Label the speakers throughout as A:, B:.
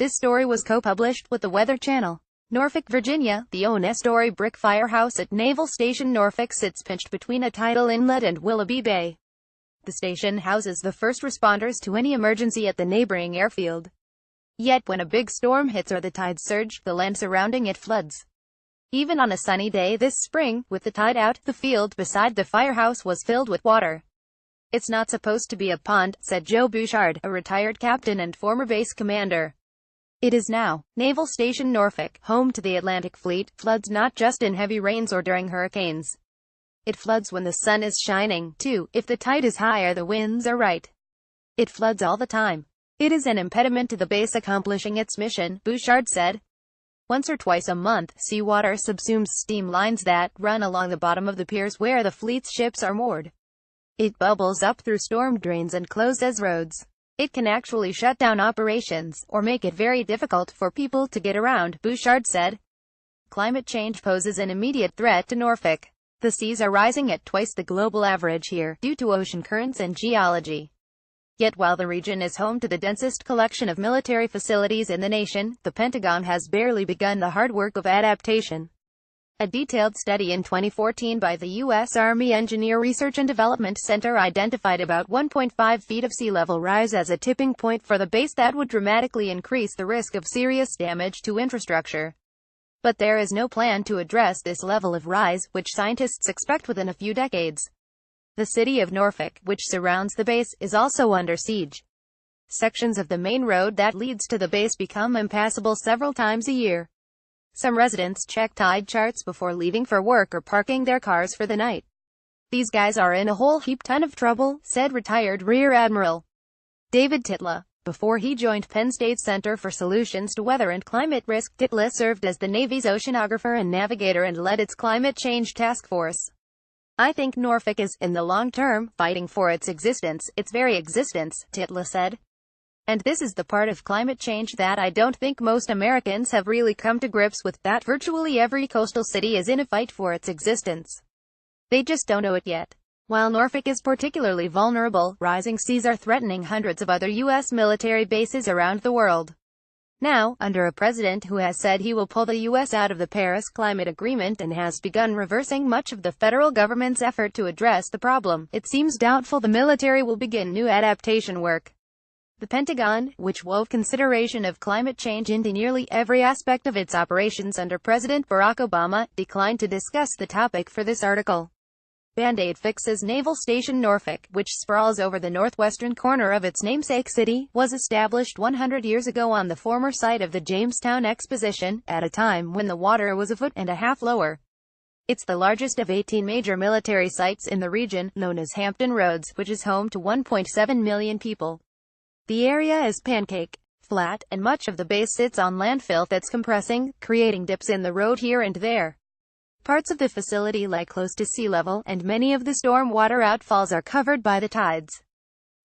A: This story was co-published with the Weather Channel. Norfolk, Virginia, the onestory brick firehouse at Naval Station Norfolk sits pinched between a tidal inlet and Willoughby Bay. The station houses the first responders to any emergency at the neighboring airfield. Yet when a big storm hits or the tides surge, the land surrounding it floods. Even on a sunny day this spring, with the tide out, the field beside the firehouse was filled with water. "It's not supposed to be a pond," said Joe Bouchard, a retired captain and former base commander. It is now. Naval Station Norfolk, home to the Atlantic Fleet, floods not just in heavy rains or during hurricanes. It floods when the sun is shining, too, if the tide is high or the winds are right. It floods all the time. It is an impediment to the base accomplishing its mission, Bouchard said. Once or twice a month, seawater subsumes steam lines that run along the bottom of the piers where the fleet's ships are moored. It bubbles up through storm drains and closes roads. It can actually shut down operations, or make it very difficult for people to get around, Bouchard said. Climate change poses an immediate threat to Norfolk. The seas are rising at twice the global average here, due to ocean currents and geology. Yet while the region is home to the densest collection of military facilities in the nation, the Pentagon has barely begun the hard work of adaptation. A detailed study in 2014 by the U.S. Army Engineer Research and Development Center identified about 1.5 feet of sea level rise as a tipping point for the base that would dramatically increase the risk of serious damage to infrastructure. But there is no plan to address this level of rise, which scientists expect within a few decades. The city of Norfolk, which surrounds the base, is also under siege. Sections of the main road that leads to the base become impassable several times a year. Some residents check tide charts before leaving for work or parking their cars for the night. "These guys are in a whole heap ton of trouble," said retired Rear Admiral David Titla. Before he joined Penn State's Center for Solutions to Weather and Climate Risk, Titla served as the Navy's oceanographer and navigator and led its climate change task force. "I think Norfolk is, in the long term, fighting for its existence, its very existence," Titla said. "And this is the part of climate change that I don't think most Americans have really come to grips with, that virtually every coastal city is in a fight for its existence. They just don't know it yet." While Norfolk is particularly vulnerable, rising seas are threatening hundreds of other U.S. military bases around the world. Now, under a president who has said he will pull the U.S. out of the Paris Climate Agreement and has begun reversing much of the federal government's effort to address the problem, it seems doubtful the military will begin new adaptation work. The Pentagon, which wove consideration of climate change into nearly every aspect of its operations under President Barack Obama, declined to discuss the topic for this article. Band-Aid fixes Naval Station Norfolk, which sprawls over the northwestern corner of its namesake city, was established 100 years ago on the former site of the Jamestown Exposition, at a time when the water was a foot and a half lower. It's the largest of 18 major military sites in the region, known as Hampton Roads, which is home to 1.7 million people. The area is pancake flat, and much of the base sits on landfill that's compressing, creating dips in the road here and there. Parts of the facility lie close to sea level, and many of the storm water outfalls are covered by the tides.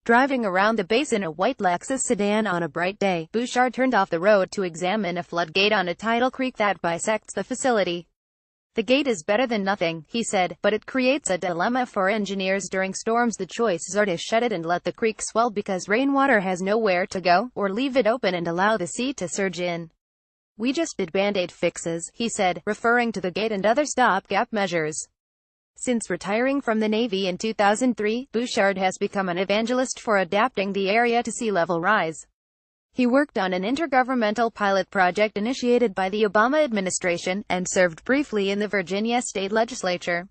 A: Driving around the base in a white Lexus sedan on a bright day, Bouchard turned off the road to examine a floodgate on a tidal creek that bisects the facility. "The gate is better than nothing," he said, "but it creates a dilemma for engineers during storms. The choices are to shut it and let the creek swell because rainwater has nowhere to go, or leave it open and allow the sea to surge in. We just did Band-Aid fixes," he said, referring to the gate and other stopgap measures. Since retiring from the Navy in 2003, Bouchard has become an evangelist for adapting the area to sea level rise. He worked on an intergovernmental pilot project initiated by the Obama administration, and served briefly in the Virginia state legislature.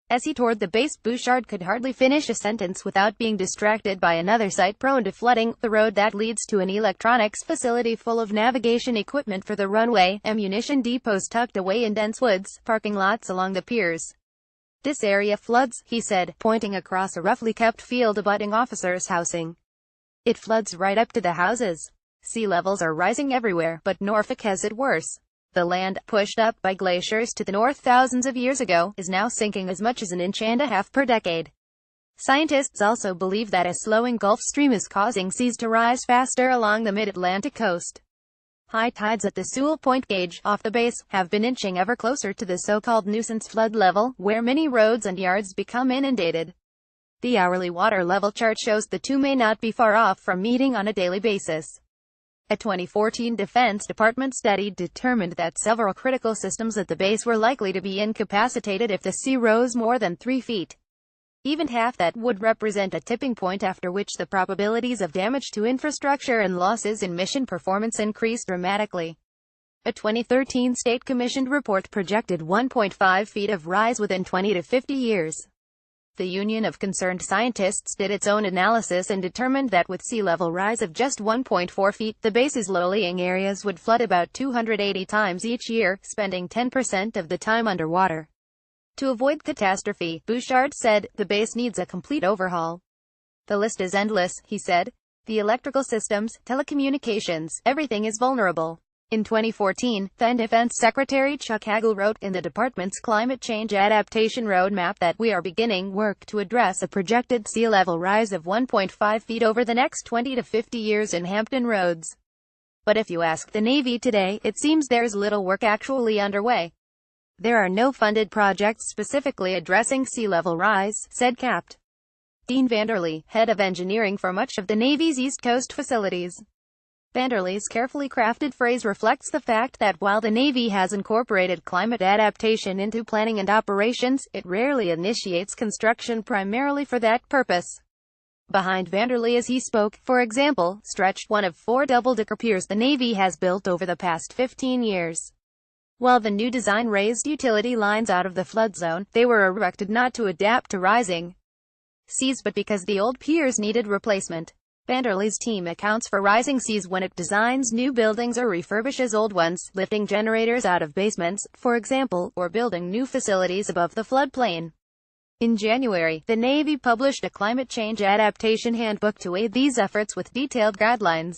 A: As he toured the base, Bouchard could hardly finish a sentence without being distracted by another site prone to flooding, the road that leads to an electronics facility full of navigation equipment for the runway, ammunition depots tucked away in dense woods, parking lots along the piers. "This area floods," he said, pointing across a roughly kept field abutting officers' housing. "It floods right up to the houses. Sea levels are rising everywhere, but Norfolk has it worse. The land, pushed up by glaciers to the north thousands of years ago, is now sinking as much as an inch and a half per decade." Scientists also believe that a slowing Gulf Stream is causing seas to rise faster along the mid-Atlantic coast. High tides at the Sewell Point gauge, off the base, have been inching ever closer to the so-called nuisance flood level, where many roads and yards become inundated. The hourly water level chart shows the two may not be far off from meeting on a daily basis. A 2014 Defense Department study determined that several critical systems at the base were likely to be incapacitated if the sea rose more than 3 feet. Even half that would represent a tipping point after which the probabilities of damage to infrastructure and losses in mission performance increased dramatically. A 2013 state-commissioned report projected 1.5 feet of rise within 20 to 50 years. The Union of Concerned Scientists did its own analysis and determined that with sea level rise of just 1.4 feet, the base's low-lying areas would flood about 280 times each year, spending 10% of the time underwater. To avoid catastrophe, Bouchard said, the base needs a complete overhaul. The list is endless, he said. The electrical systems, telecommunications, everything is vulnerable. In 2014, then Defense Secretary Chuck Hagel wrote in the department's Climate Change Adaptation Roadmap that we are beginning work to address a projected sea level rise of 1.5 feet over the next 20 to 50 years in Hampton Roads. But if you ask the Navy today, it seems there's little work actually underway. There are no funded projects specifically addressing sea level rise, said Capt. Dean Vanderlee, head of engineering for much of the Navy's East Coast facilities. Vanderlee's carefully crafted phrase reflects the fact that while the Navy has incorporated climate adaptation into planning and operations, it rarely initiates construction primarily for that purpose. Behind Vanderlee as he spoke, for example, stretched one of 4 double-decker piers the Navy has built over the past 15 years. While the new design raised utility lines out of the flood zone, they were erected not to adapt to rising seas but because the old piers needed replacement. Vanderlee's team accounts for rising seas when it designs new buildings or refurbishes old ones, lifting generators out of basements, for example, or building new facilities above the floodplain. In January, the Navy published a climate change adaptation handbook to aid these efforts with detailed guidelines.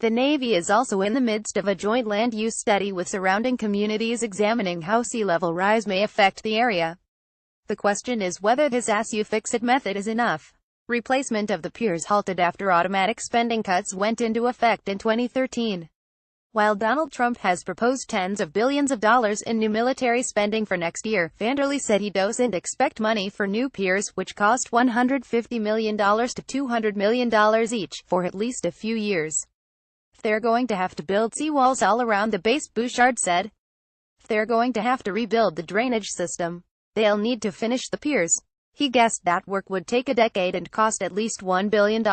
A: The Navy is also in the midst of a joint land use study with surrounding communities examining how sea level rise may affect the area. The question is whether this as-you-fix-it method is enough. Replacement of the piers halted after automatic spending cuts went into effect in 2013. While Donald Trump has proposed tens of billions of dollars in new military spending for next year, Vanderlee said he doesn't expect money for new piers, which cost $150 million to $200 million each, for at least a few years. They're going to have to build seawalls all around the base, Bouchard said. They're going to have to rebuild the drainage system. They'll need to finish the piers. He guessed that work would take a decade and cost at least $1 billion.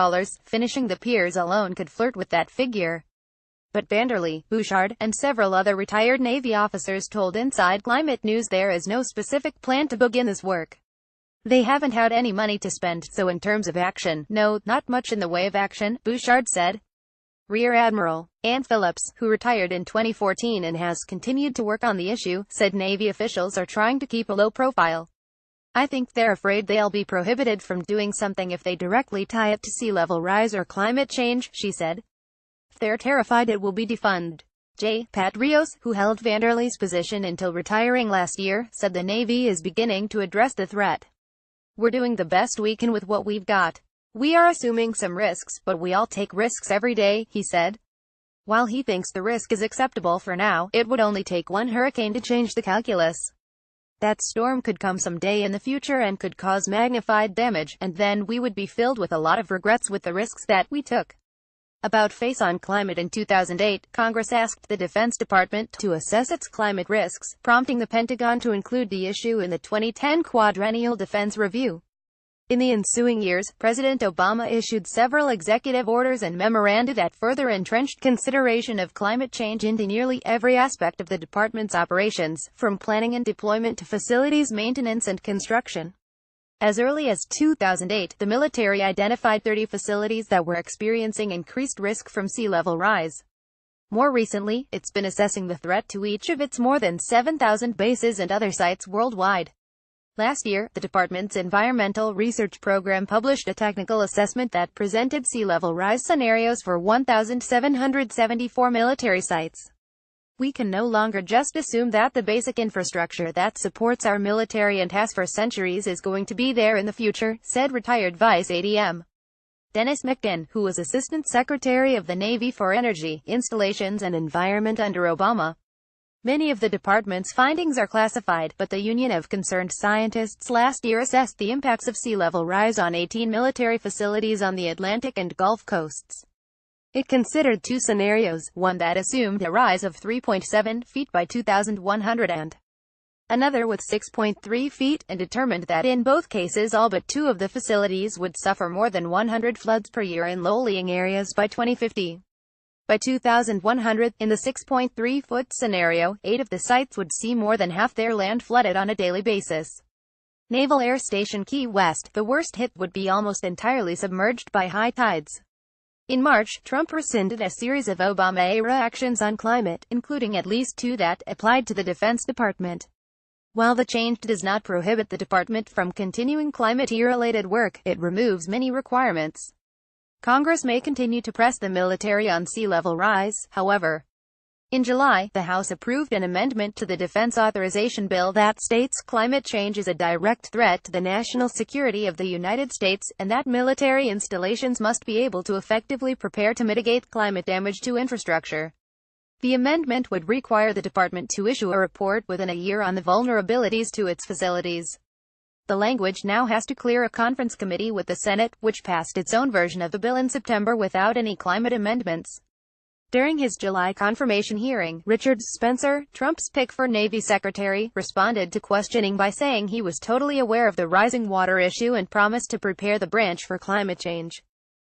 A: Finishing the piers alone could flirt with that figure. But Vanderlee, Bouchard, and several other retired Navy officers told Inside Climate News there is no specific plan to begin this work. They haven't had any money to spend, so in terms of action, no, not much in the way of action, Bouchard said. Rear Admiral Ann Phillips, who retired in 2014 and has continued to work on the issue, said Navy officials are trying to keep a low profile. I think they're afraid they'll be prohibited from doing something if they directly tie it to sea level rise or climate change, she said. They're terrified it will be defunded. Pat Rios, who held Vanderlee's position until retiring last year, said the Navy is beginning to address the threat. We're doing the best we can with what we've got. We are assuming some risks, but we all take risks every day, he said. While he thinks the risk is acceptable for now, it would only take one hurricane to change the calculus. That storm could come someday in the future and could cause magnified damage, and then we would be filled with a lot of regrets with the risks that we took. About Face on Climate in 2008, Congress asked the Defense Department to assess its climate risks, prompting the Pentagon to include the issue in the 2010 Quadrennial Defense Review. In the ensuing years, President Obama issued several executive orders and memoranda that further entrenched consideration of climate change into nearly every aspect of the department's operations, from planning and deployment to facilities maintenance and construction. As early as 2008, the military identified 30 facilities that were experiencing increased risk from sea level rise. More recently, it's been assessing the threat to each of its more than 7,000 bases and other sites worldwide. Last year, the department's Environmental Research Program published a technical assessment that presented sea level rise scenarios for 1,774 military sites. We can no longer just assume that the basic infrastructure that supports our military and has for centuries is going to be there in the future, said retired Vice ADM Dennis McGinn, who was Assistant Secretary of the Navy for Energy, Installations and Environment under Obama. Many of the department's findings are classified, but the Union of Concerned Scientists last year assessed the impacts of sea level rise on 18 military facilities on the Atlantic and Gulf coasts. It considered two scenarios, one that assumed a rise of 3.7 feet by 2100 and another with 6.3 feet, and determined that in both cases all but two of the facilities would suffer more than 100 floods per year in low-lying areas by 2050. By 2100, in the 6.3-foot scenario, 8 of the sites would see more than half their land flooded on a daily basis. Naval Air Station Key West, the worst hit, would be almost entirely submerged by high tides. In March, Trump rescinded a series of Obama-era actions on climate, including at least 2 that applied to the Defense Department. While the change does not prohibit the department from continuing climate-related work, it removes many requirements. Congress may continue to press the military on sea level rise, however. In July, the House approved an amendment to the Defense Authorization Bill that states climate change is a direct threat to the national security of the United States, and that military installations must be able to effectively prepare to mitigate climate damage to infrastructure. The amendment would require the department to issue a report within a year on the vulnerabilities to its facilities. The language now has to clear a conference committee with the Senate, which passed its own version of the bill in September without any climate amendments. During his July confirmation hearing, Richard Spencer, Trump's pick for Navy Secretary, responded to questioning by saying he was totally aware of the rising water issue and promised to prepare the branch for climate change.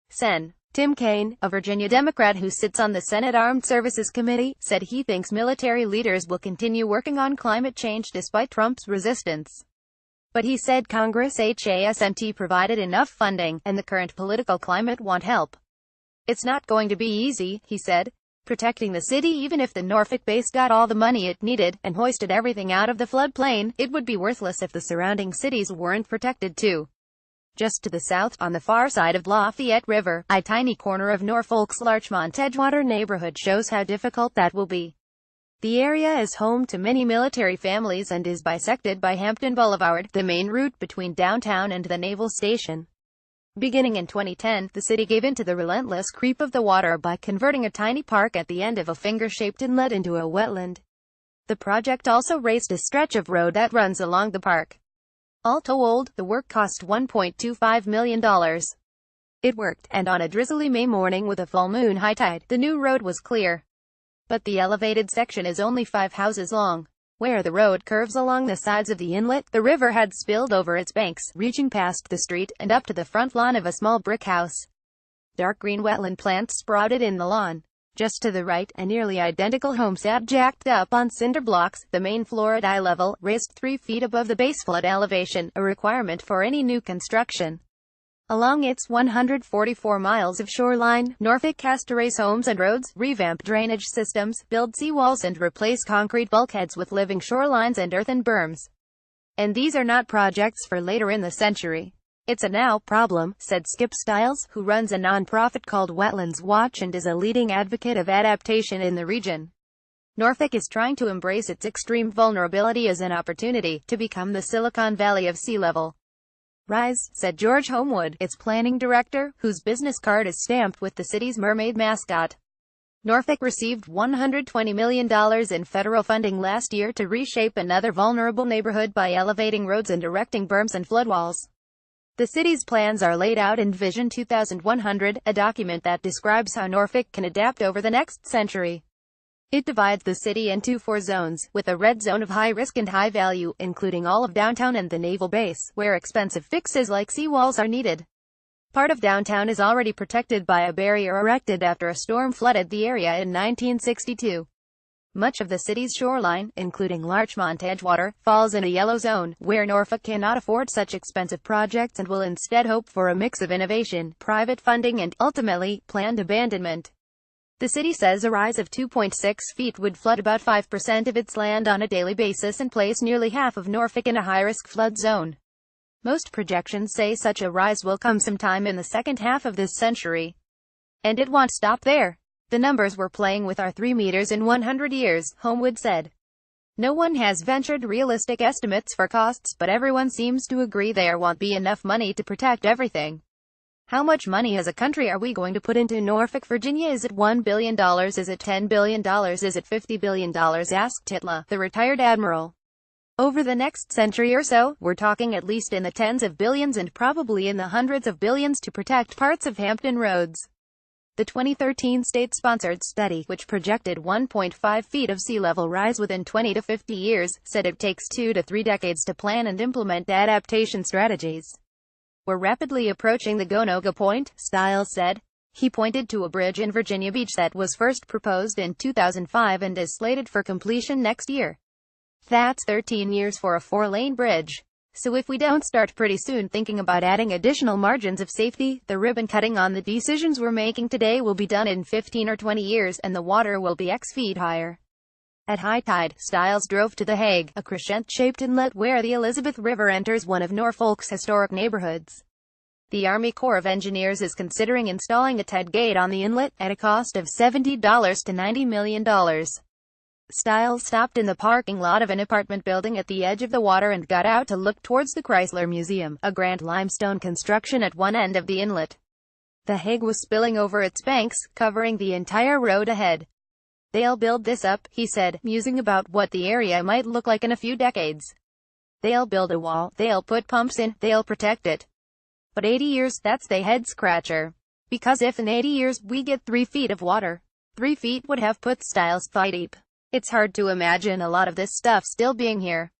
A: Sen. Tim Kaine, a Virginia Democrat who sits on the Senate Armed Services Committee, said he thinks military leaders will continue working on climate change despite Trump's resistance. But he said Congress hasn't provided enough funding, and the current political climate won't help. It's not going to be easy, he said, protecting the city. Even if the Norfolk base got all the money it needed, and hoisted everything out of the floodplain, it would be worthless if the surrounding cities weren't protected too. Just to the south, on the far side of Lafayette River, a tiny corner of Norfolk's Larchmont Edgewater neighborhood shows how difficult that will be. The area is home to many military families and is bisected by Hampton Boulevard, the main route between downtown and the naval station. Beginning in 2010, the city gave in to the relentless creep of the water by converting a tiny park at the end of a finger-shaped inlet into a wetland. The project also raised a stretch of road that runs along the park. All told, the work cost $1.25 million. It worked, and on a drizzly May morning with a full moon high tide, the new road was clear. But the elevated section is only 5 houses long. Where the road curves along the sides of the inlet, the river had spilled over its banks, reaching past the street, and up to the front lawn of a small brick house. Dark green wetland plants sprouted in the lawn. Just to the right, a nearly identical home sat jacked up on cinder blocks, the main floor at eye level, raised 3 feet above the base flood elevation, a requirement for any new construction. Along its 144 miles of shoreline, Norfolk has to raise homes and roads, revamp drainage systems, build seawalls, and replace concrete bulkheads with living shorelines and earthen berms. And these are not projects for later in the century. It's a now problem, said Skip Stiles, who runs a nonprofit called Wetlands Watch and is a leading advocate of adaptation in the region. Norfolk is trying to embrace its extreme vulnerability as an opportunity to become the Silicon Valley of sea level rise, said George Homewood, its planning director, whose business card is stamped with the city's mermaid mascot. Norfolk received $120 million in federal funding last year to reshape another vulnerable neighborhood by elevating roads and erecting berms and floodwalls. The city's plans are laid out in Vision 2100, a document that describes how Norfolk can adapt over the next century. It divides the city into 4 zones, with a red zone of high risk and high value, including all of downtown and the naval base, where expensive fixes like seawalls are needed. Part of downtown is already protected by a barrier erected after a storm flooded the area in 1962. Much of the city's shoreline, including Larchmont Edgewater, falls in a yellow zone, where Norfolk cannot afford such expensive projects and will instead hope for a mix of innovation, private funding and, ultimately, planned abandonment. The city says a rise of 2.6 feet would flood about 5% of its land on a daily basis and place nearly half of Norfolk in a high-risk flood zone. Most projections say such a rise will come sometime in the second half of this century. And it won't stop there. The numbers we're playing with are 3 meters in 100 years, Homewood said. No one has ventured realistic estimates for costs, but everyone seems to agree there won't be enough money to protect everything. How much money as a country are we going to put into Norfolk, Virginia? Is it $1 billion? Is it $10 billion? Is it $50 billion? Asked Titla, the retired admiral. Over the next century or so, we're talking at least in the tens of billions and probably in the hundreds of billions to protect parts of Hampton Roads. The 2013 state-sponsored study, which projected 1.5 feet of sea level rise within 20 to 50 years, said it takes 2 to 3 decades to plan and implement adaptation strategies. We're rapidly approaching the go-no-go point, Stiles said. He pointed to a bridge in Virginia Beach that was first proposed in 2005 and is slated for completion next year. That's 13 years for a 4-lane bridge. So if we don't start pretty soon thinking about adding additional margins of safety, the ribbon cutting on the decisions we're making today will be done in 15 or 20 years, and the water will be X feet higher. At high tide, Stiles drove to the Hague, a crescent-shaped inlet where the Elizabeth River enters one of Norfolk's historic neighborhoods. The Army Corps of Engineers is considering installing a tide gate on the inlet, at a cost of $70 to $90 million. Stiles stopped in the parking lot of an apartment building at the edge of the water and got out to look towards the Chrysler Museum, a grand limestone construction at one end of the inlet. The Hague was spilling over its banks, covering the entire road ahead. They'll build this up, he said, musing about what the area might look like in a few decades. They'll build a wall, they'll put pumps in, they'll protect it. But 80 years, that's the head-scratcher. Because if in 80 years we get 3 feet of water, 3 feet would have put Stiles thigh-deep. It's hard to imagine a lot of this stuff still being here.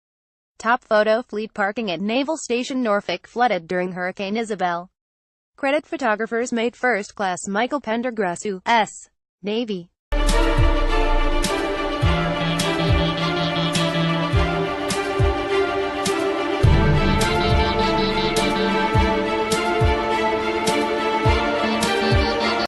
A: Top photo: fleet parking at Naval Station Norfolk flooded during Hurricane Isabel. Credit photographers made first class Michael Pendergrass, U.S. Navy.